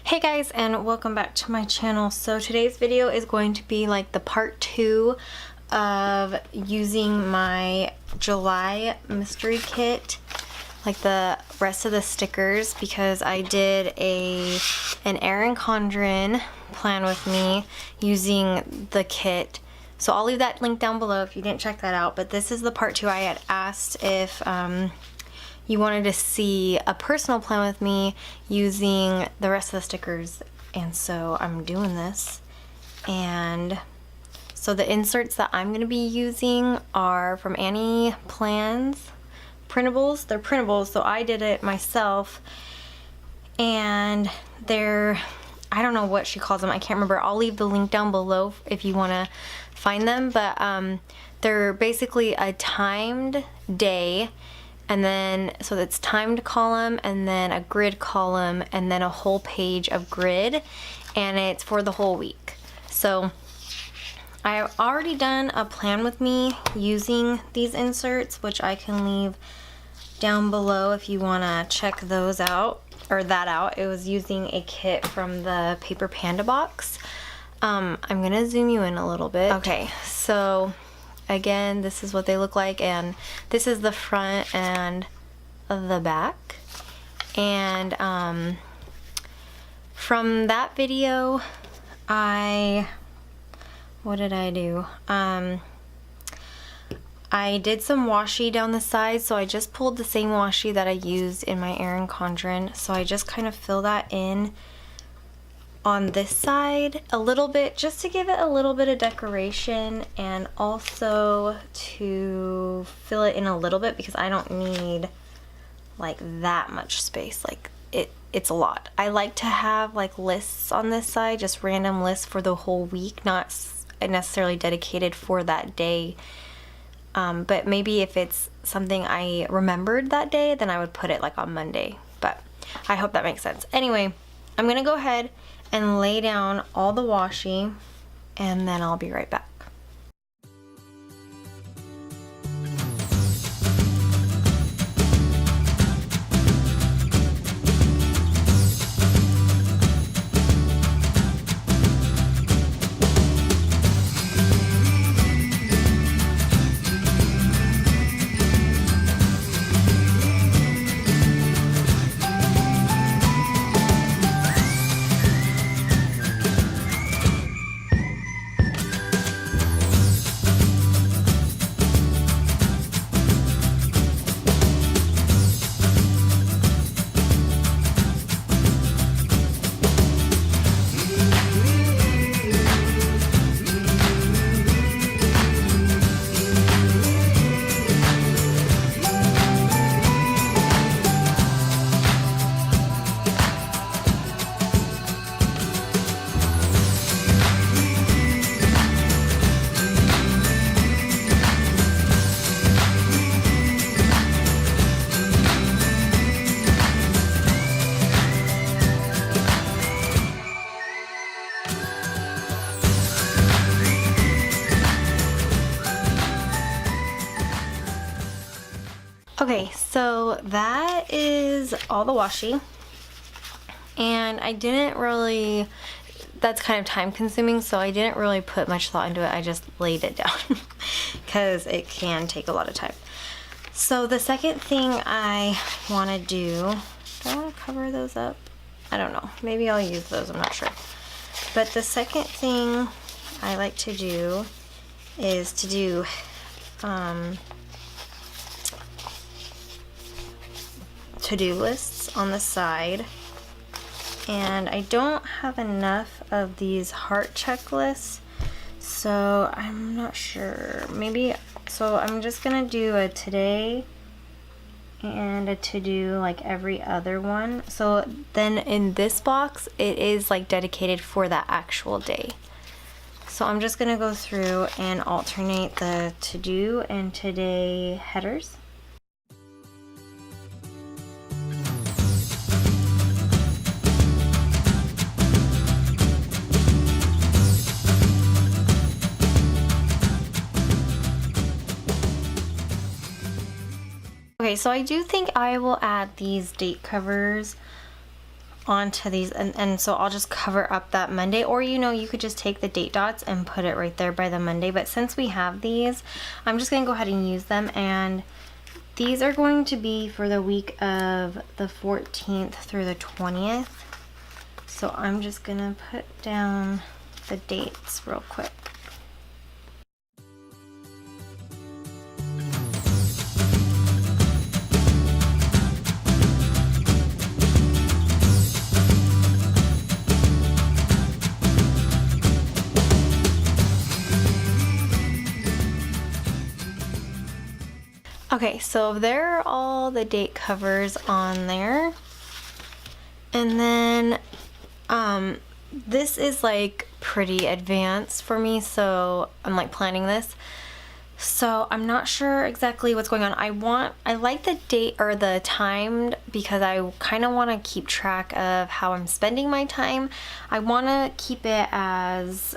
Hey guys, and welcome back to my channel. So today's video is going to be like the part 2 of using my July mystery kit, like the rest of the stickers, because I did an Erin Condren plan with me using the kit. So I'll leave that link down below if you didn't check that out, but this is the part 2. I had asked if you wanted to see a personal plan with me using the rest of the stickers, and so I'm doing this. And so the inserts that I'm going to be using are from Plans Printables. They're printables, so I did it myself, and they're, I don't know what she calls them, I can't remember. I'll leave the link down below if you want to find them, but they're basically a timed day. And then, so it's timed column, and then a grid column, and then a whole page of grid, and it's for the whole week. So I've already done a plan with me using these inserts, which I can leave down below if you want to check those out, or that out. It was using a kit from the Paper Panda box. I'm gonna zoom you in a little bit. Okay, so again, this is what they look like, and this is the front and the back. And from that video, what did I do? I did some washi down the side, so I just pulled the same washi that I used in my Erin Condren. So I just kind of fill that in on this side a little bit, just to give it a little bit of decoration, and also to fill it in a little bit because I don't need like that much space. Like it's a lot. I like to have like lists on this side, just random lists for the whole week, not necessarily dedicated for that day. But maybe if it's something I remembered that day, then I would put it like on Monday. But I hope that makes sense. Anyway, I'm gonna go ahead and lay down all the washi, and then I'll be right back. Okay, so that is all the washi, and I didn't really, that's kind of time consuming, so I didn't really put much thought into it. I just laid it down because it can take a lot of time. So the second thing I want to do I want to cover those up? I don't know, maybe I'll use those, I'm not sure. But the second thing I like to do is to do to-do lists on the side, and I don't have enough of these heart checklists, so I'm not sure. Maybe, so I'm just gonna do a today and a to-do like every other one. So then in this box it is like dedicated for that actual day. So I'm just gonna go through and alternate the to-do and today headers. Okay, so I do think I will add these date covers onto these, and so I'll just cover up that Monday, or you know, you could just take the date dots and put it right there by the Monday. But since we have these, I'm just gonna go ahead and use them, and these are going to be for the week of the 14th through the 20th. So I'm just gonna put down the dates real quick. Okay, so there are all the date covers on there. And then this is like pretty advanced for me, so I'm like planning this. So I'm not sure exactly what's going on. I like the date or the timed because I kind of want to keep track of how I'm spending my time. I want to keep it as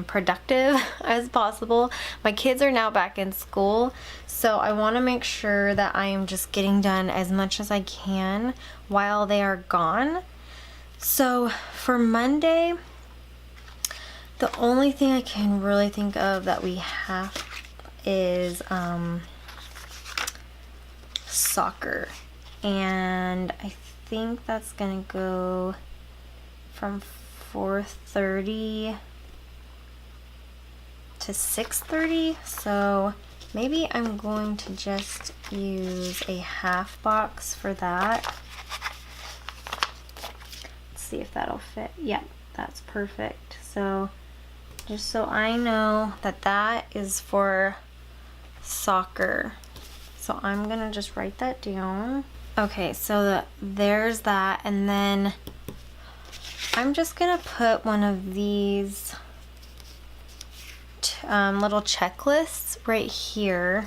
productive as possible. My kids are now back in school, so I want to make sure that I am just getting done as much as I can while they are gone. So for Monday, the only thing I can really think of that we have is soccer, and I think that's gonna go from 4:30 to 6:30. So maybe I'm going to just use a half box for that. Let's see if that'll fit. Yeah, that's perfect. So just so I know that that is for soccer. So I'm gonna just write that down. Okay, so there's that, and then I'm just gonna put one of these little checklists right here.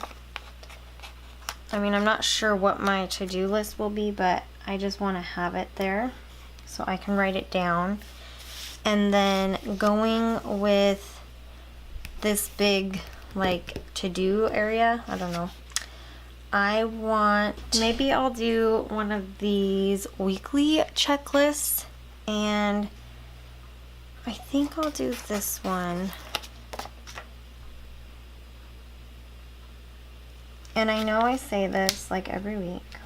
I mean, I'm not sure what my to-do list will be, but I just want to have it there so I can write it down. And then going with this big like to-do area, I don't know, maybe I'll do one of these weekly checklists, and I think I'll do this one. And I know I say this like every week,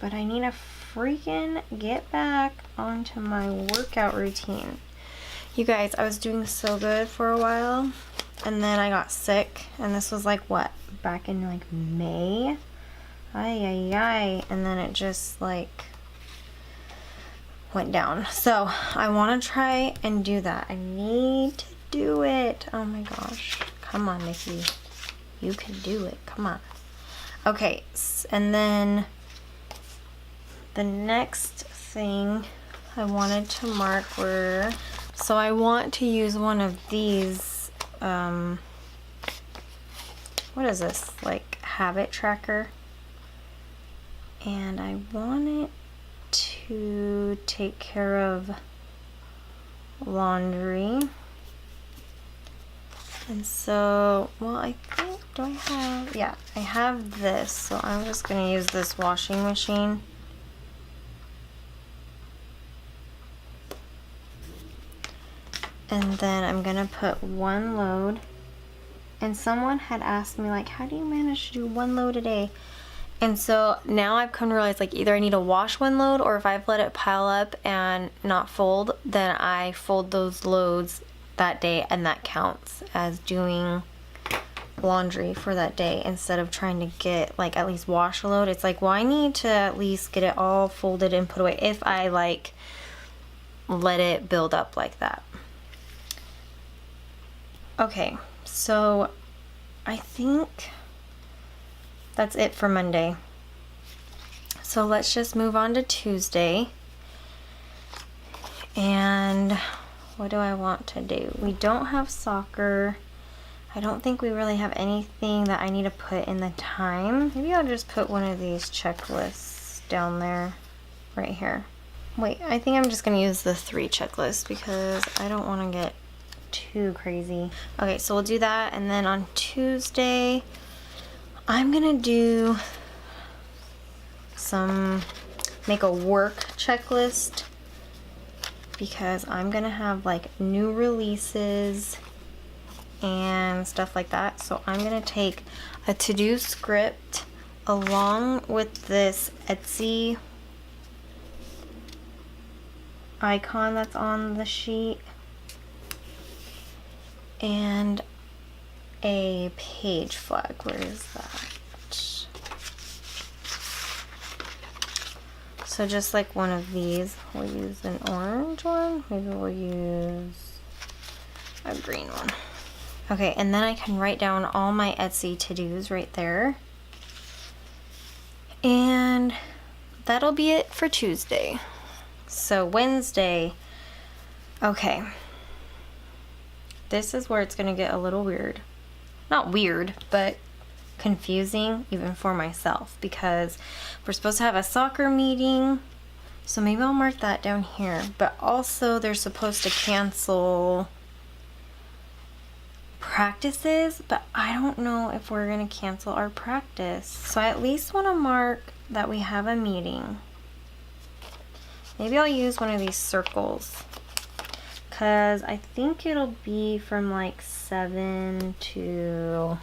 but I need to freaking get back onto my workout routine. You guys, I was doing so good for a while, and then I got sick, and this was like what, back in like May? Ay, and then it just like went down. So I want to try and do that. I need to do it. Oh my gosh, come on, Nikki, you can do it, come on. Okay, and then the next thing I wanted to mark were, so I want to use one of these, what is this, like habit tracker, and I want it to take care of laundry. And so, well, I think, do I have, yeah, I have this, so I'm just gonna use this washing machine. And then I'm gonna put one load. And someone had asked me, like, how do you manage to do one load a day? And so now I've come to realize, like, either I need to wash one load, or if I've let it pile up and not fold, then I fold those loads that day, and that counts as doing laundry for that day, instead of trying to get, like, at least wash a load. It's like, well, I need to at least get it all folded and put away if I, like, let it build up like that. Okay, so I think that's it for Monday. So let's just move on to Tuesday. And what do I want to do? We don't have soccer. I don't think we really have anything that I need to put in the time. Maybe I'll just put one of these checklists down there, right here. Wait, I think I'm just gonna use the 3 checklists because I don't want to get too crazy. Okay, so we'll do that, and then on Tuesday, I'm gonna do make a work checklist. because I'm gonna have like new releases and stuff like that. So I'm gonna take a to-do script along with this Etsy icon that's on the sheet and a page flag. Where is that? So just like one of these, we'll use an orange one. Maybe we'll use a green one. Okay, and then I can write down all my Etsy to-dos right there. And that'll be it for Tuesday. So Wednesday, okay. This is where it's gonna get a little weird. Not weird, but confusing even for myself, because we're supposed to have a soccer meeting, so maybe I'll mark that down here. But also they're supposed to cancel practices, but I don't know if we're gonna cancel our practice, so I at least want to mark that we have a meeting. Maybe I'll use one of these circles, because I think it'll be from like 7 to,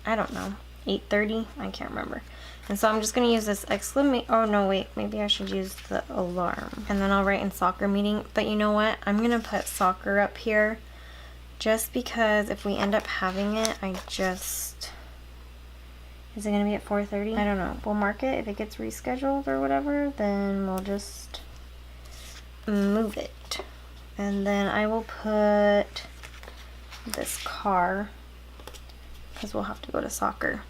I don't know, 8:30? I can't remember. And so I'm just going to use this exclamation, oh no wait, maybe I should use the alarm. And then I'll write in soccer meeting, but you know what? I'm going to put soccer up here just because if we end up having it, is it going to be at 4:30? I don't know. We'll mark it. If it gets rescheduled or whatever, then we'll just move it. And then I will put this car, because we'll have to go to soccer.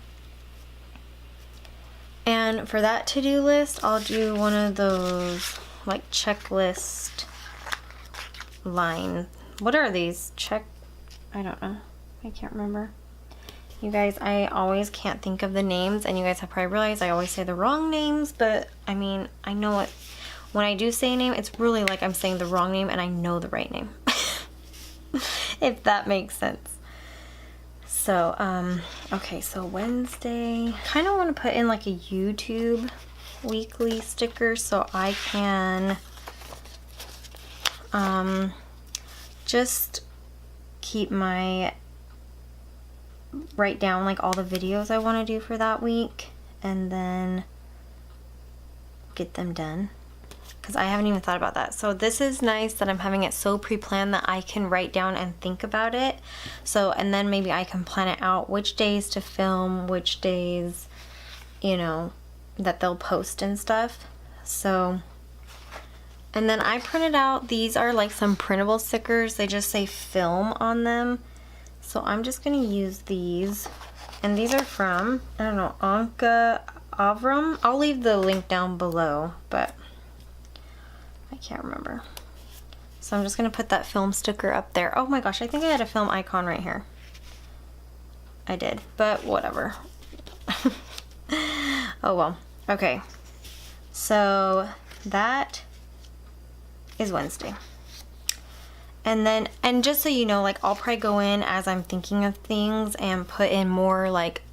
And for that to-do list, I'll do one of those like checklist line. What are these? I don't know. I can't remember. You guys, I always can't think of the names, and you guys have probably realized I always say the wrong names, but I mean, I know it. When I do say a name, it's really like I'm saying the wrong name and I know the right name. If that makes sense. So, okay, so Wednesday, kind of want to put in like a YouTube weekly sticker so I can just write down like all the videos I want to do for that week and then get them done. Because I haven't even thought about that. So this is nice that I'm having it so pre-planned that I can write down and think about it. So, and then maybe I can plan it out which days to film, which days, you know, that they'll post and stuff. So, and then I printed out, these are like some printable stickers. They just say film on them. So I'm just going to use these. And these are from, I don't know, Anka Avram. I'll leave the link down below, but I can't remember. So I'm just going to put that film sticker up there. Oh my gosh, I think I had a film icon right here. I did, but whatever. Oh well. Okay. So that is Wednesday. And then, and just so you know, like I'll probably go in as I'm thinking of things and put in more like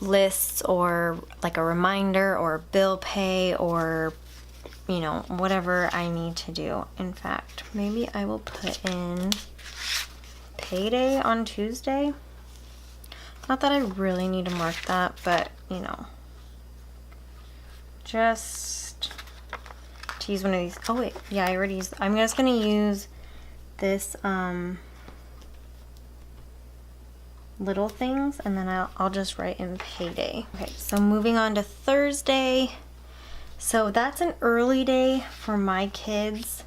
lists or like a reminder or bill pay or, you know, whatever I need to do. In fact, maybe I will put in payday on Tuesday. Not that I really need to mark that, but you know, just to use one of these. Oh wait, yeah, I already used. I'm just gonna use this little things, and then I'll just write in payday. Okay, so moving on to Thursday. So that's an early day for my kids.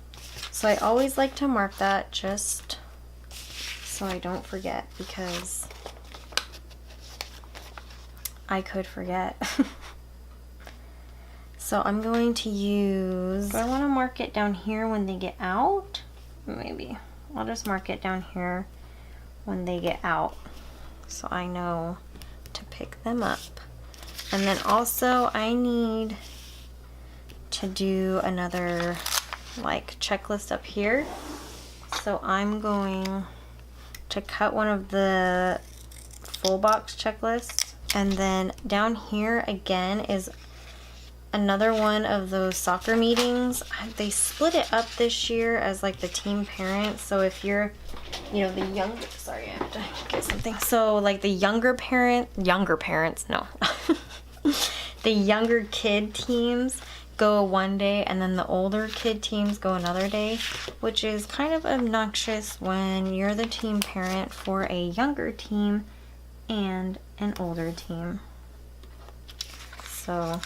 So I always like to mark that just so I don't forget, because I could forget. So I'm going to use, do I want to mark it down here when they get out? Maybe. I'll just mark it down here when they get out so I know to pick them up. And then also I need to do another like checklist up here. So I'm going to cut one of the full box checklists, and then down here again is another one of those soccer meetings. They split it up this year as like the team parents. So if you're, you know, the younger, sorry, I have to get something. So like the younger parents, no. The younger kid teams go one day and then the older kid teams go another day, which is kind of obnoxious when you're the team parent for a younger team and an older team. So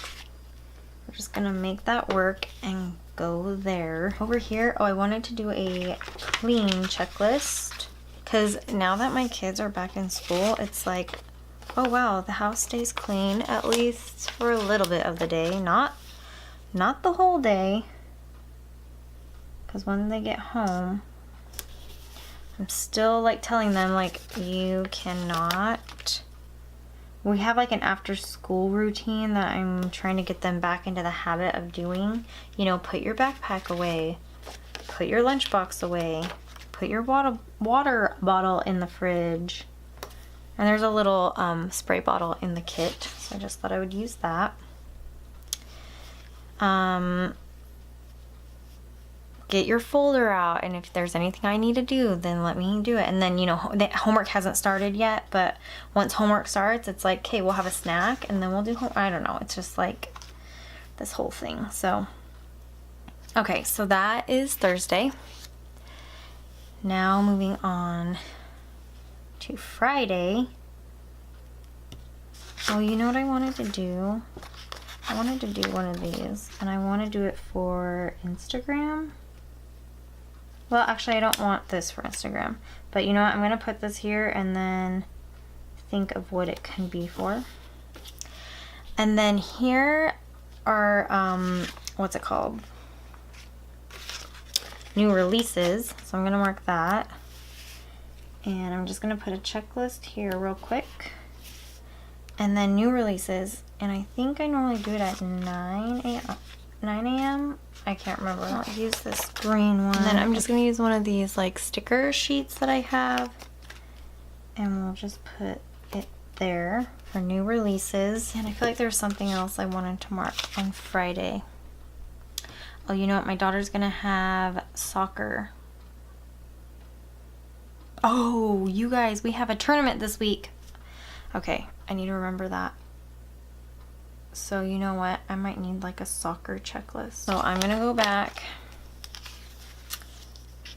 we're just gonna make that work and go there. Over here, oh, I wanted to do a clean checklist because now that my kids are back in school, it's like, oh wow, the house stays clean at least for a little bit of the day, not the whole day, because when they get home, I'm still like telling them like, you cannot. We have like an after school routine that I'm trying to get them back into the habit of doing. You know, put your backpack away, put your lunchbox away, put your water bottle in the fridge. And there's a little spray bottle in the kit, so I just thought I would use that. Get your folder out, and if there's anything I need to do, then let me do it. And then, you know, the homework hasn't started yet, but once homework starts, it's like, okay, we'll have a snack and then we'll do I don't know, it's just like this whole thing. So okay, so that is Thursday. Now moving on to Friday. Oh, you know what I wanted to do? I wanted to do one of these, and I want to do it for Instagram. Well, actually, I don't want this for Instagram, but you know what? I'm going to put this here and then think of what it can be for. And then here are, what's it called? New releases. So I'm going to mark that. And I'm just going to put a checklist here real quick. And then new releases. And I think I normally do it at 9 a.m. I can't remember. I'll use this green one. And then I'm just going to use one of these like sticker sheets that I have. And we'll just put it there for new releases. And I feel like there's something else I wanted to mark on Friday. Oh, you know what? My daughter's going to have soccer. Oh, you guys, we have a tournament this week. Okay, I need to remember that. So you know what? I might need like a soccer checklist. So I'm gonna go back.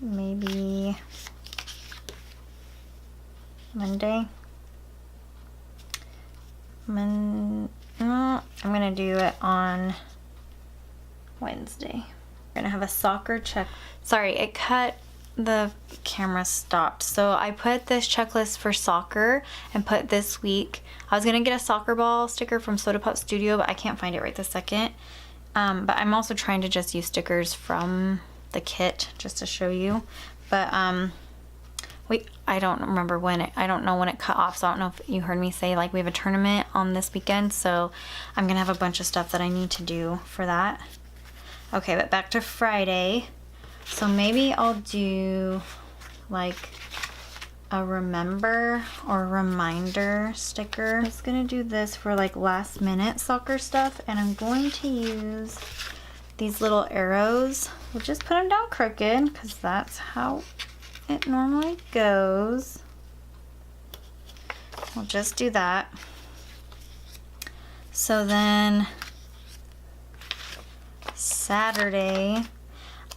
Maybe Monday. I'm gonna do it on Wednesday. We're gonna have a soccer check. Sorry, it cut. The camera stopped. So I put this checklist for soccer and put this week. I was gonna get a soccer ball sticker from Soda Pop Studio, but I can't find it right this second. But I'm also trying to just use stickers from the kit just to show you. But I don't remember when I don't know when it cut off, so I don't know if you heard me say like we have a tournament on this weekend, so I'm gonna have a bunch of stuff that I need to do for that. Okay, but back to Friday. So maybe I'll do like a remember or reminder sticker. I'm just gonna do this for like last minute soccer stuff, and I'm going to use these little arrows. We'll just put them down crooked because that's how it normally goes. We'll just do that. So then Saturday,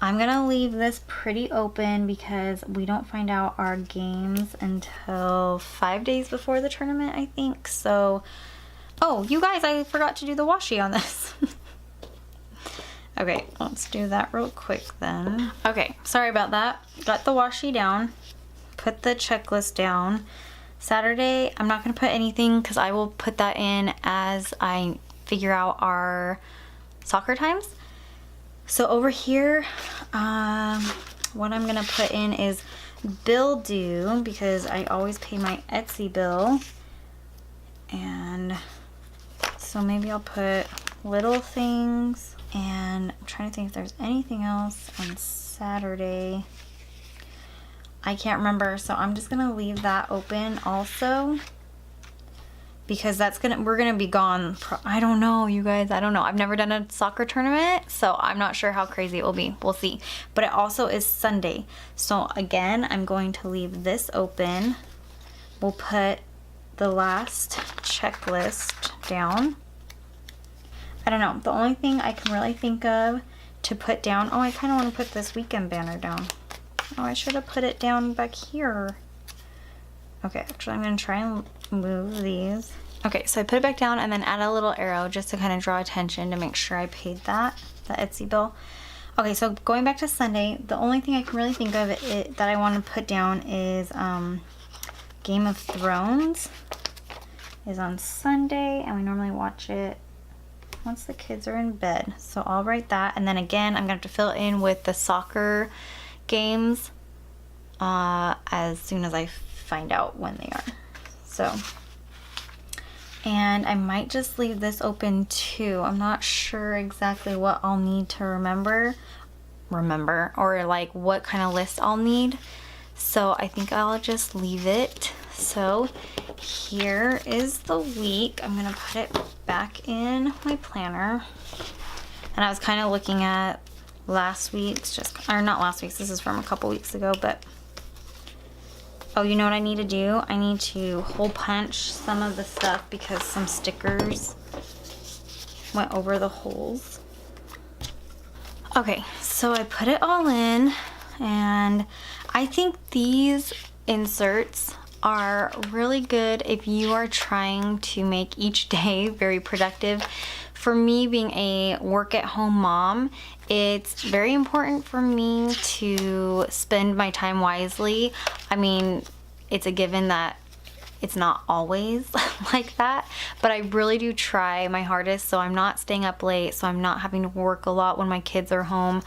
I'm gonna leave this pretty open because we don't find out our games until 5 days before the tournament, I think. So, oh, you guys, I forgot to do the washi on this. Okay, let's do that real quick then. Okay, sorry about that. Got the washi down, put the checklist down. Saturday, I'm not gonna put anything because I will put that in as I figure out our soccer times. So over here, what I'm gonna put in is bill due because I always pay my Etsy bill. And so maybe I'll put little things, and I'm trying to think if there's anything else on Saturday. I can't remember, so I'm just gonna leave that open also. because we're gonna be gone. I don't know, you guys, I don't know. I've never done a soccer tournament, so I'm not sure how crazy it will be. We'll see. But it also is Sunday. So again, I'm going to leave this open. We'll put the last checklist down. I don't know, the only thing I can really think of to put down, oh, I kind of want to put this weekend banner down. Oh, I should have put it down back here. Okay, actually I'm going to try and move these. Okay, so I put it back down and then add a little arrow just to kind of draw attention to make sure I paid the Etsy bill. Okay, so going back to Sunday, the only thing I can really think of that I want to put down is Game of Thrones is on Sunday, and we normally watch it once the kids are in bed. So I'll write that, and then again, I'm gonna have to fill in with the soccer games as soon as I find out when they are. So, and I might just leave this open too. I'm not sure exactly what I'll need to remember, or like what kind of list I'll need. So I think I'll just leave it. So here is the week. I'm gonna put it back in my planner. And I was kind of looking at last week's, or not last week's, this is from a couple weeks ago, but oh, you know what I need to do? I need to hole punch some of the stuff because some stickers went over the holes. Okay, so I put it all in, and I think these inserts are really good if you are trying to make each day very productive. For me, being a work-at-home mom, it's very important for me to spend my time wisely. I mean, it's a given that it's not always like that, but I really do try my hardest so I'm not staying up late, so I'm not having to work a lot when my kids are home.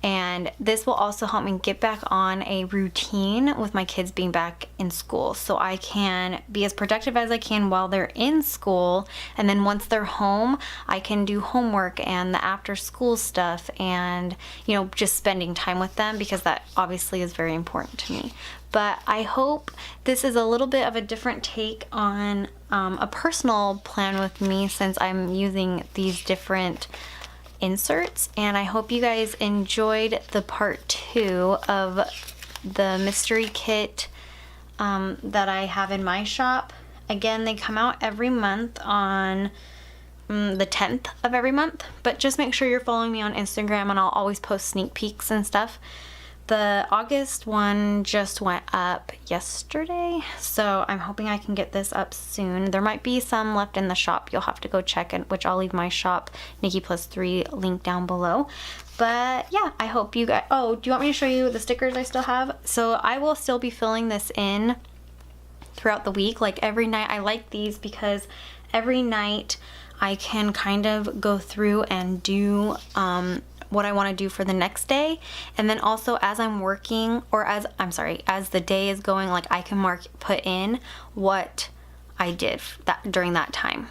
And this will also help me get back on a routine with my kids being back in school, so I can be as productive as I can while they're in school, and then once they're home I can do homework and the after school stuff, and you know, just spending time with them, because that obviously is very important to me. But I hope this is a little bit of a different take on a personal plan with me, since I'm using these different inserts, and I hope you guys enjoyed the part 2 of the mystery kit that I have in my shop. Again, they come out every month on the 10th of every month, but just make sure you're following me on Instagram and I'll always post sneak peeks and stuff. The August one just went up yesterday, so I'm hoping I can get this up soon. There might be some left in the shop. You'll have to go check it, which I'll leave my shop, Nikki+3, link down below. But yeah, I hope you guys... Oh, do you want me to show you the stickers I still have? So I will still be filling this in throughout the week, like every night. I like these because every night I can kind of go through and do what I want to do for the next day, and then also as I'm working, or as the day is going, like I can put in what I did during that time.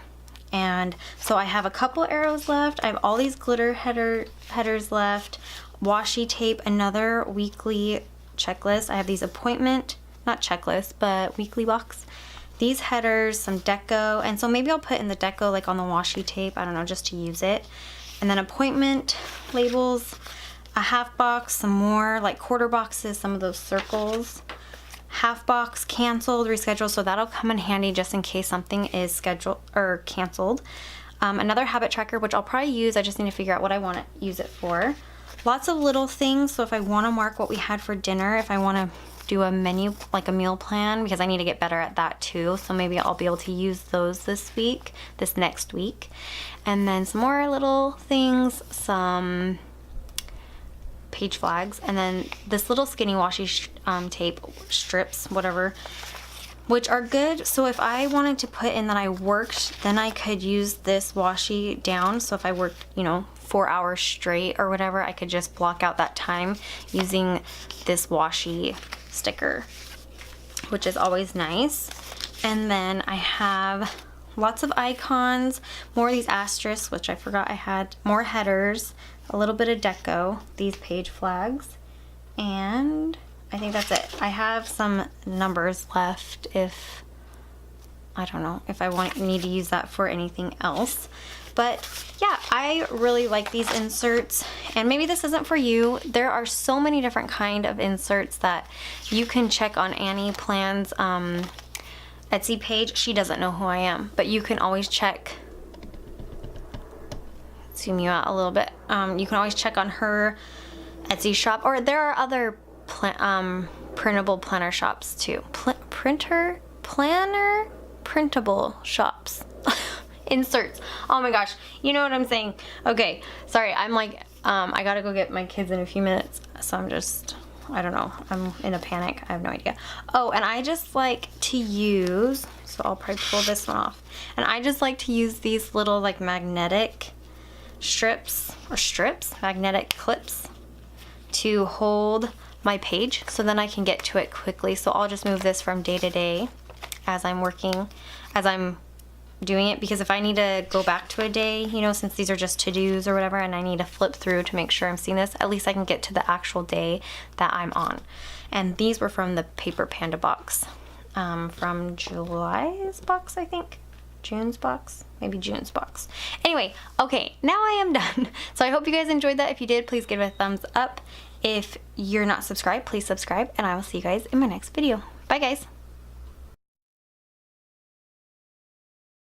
And so I have a couple arrows left. I have all these glitter headers left, washi tape, another weekly checklist. I have these not checklist, but weekly box. These headers, some deco, and so maybe I'll put in the deco like on the washi tape, I don't know, just to use it. And then appointment labels, a half box, some more like quarter boxes, some of those circles, half box, canceled, rescheduled, so that'll come in handy just in case something is scheduled or canceled. Another habit tracker, which I'll probably use, I just need to figure out what I want to use it for. Lots of little things, so if I want to mark what we had for dinner, if I want to do a menu, like a meal plan, because I need to get better at that too, so maybe I'll be able to use those this next week. And then some more little things, some page flags, and then this little skinny washi tape strips, whatever, which are good. So if I wanted to put in that I worked, then I could use this washi down. So if I worked, 4 hours straight or whatever, I could just block out that time using this washi sticker, which is always nice. And then I have lots of icons, more of these asterisks, which I forgot I had, more headers, a little bit of deco, these page flags, and I think that's it. I have some numbers left if I don't know if I need to use that for anything else. But yeah, I really like these inserts, and maybe this isn't for you. There are so many different kind of inserts that you can check on Annie Plans Etsy page. She doesn't know who I am, but you can always check. Zoom you out a little bit. You can always check on her Etsy shop, or there are other printable planner shops too. Printable shops. Inserts. Oh my gosh, you know what I'm saying. Okay, sorry, I'm like, I gotta go get my kids in a few minutes, so I don't know, I'm in a panic. I have no idea. Oh, and I just like to use, so I'll probably pull this one off, and I just like to use these little like magnetic magnetic clips to hold my page, so then I can get to it quickly. So I'll just move this from day to day as I'm doing it, because if I need to go back to a day, you know, since these are just to-dos or whatever, and I need to flip through to make sure I'm seeing this, at least I can get to the actual day that I'm on. And these were from the Paper Panda box, from July's box, I think. June's box? Maybe June's box. Anyway, okay, now I am done. So I hope you guys enjoyed that. If you did, please give it a thumbs up. If you're not subscribed, please subscribe, and I will see you guys in my next video. Bye, guys.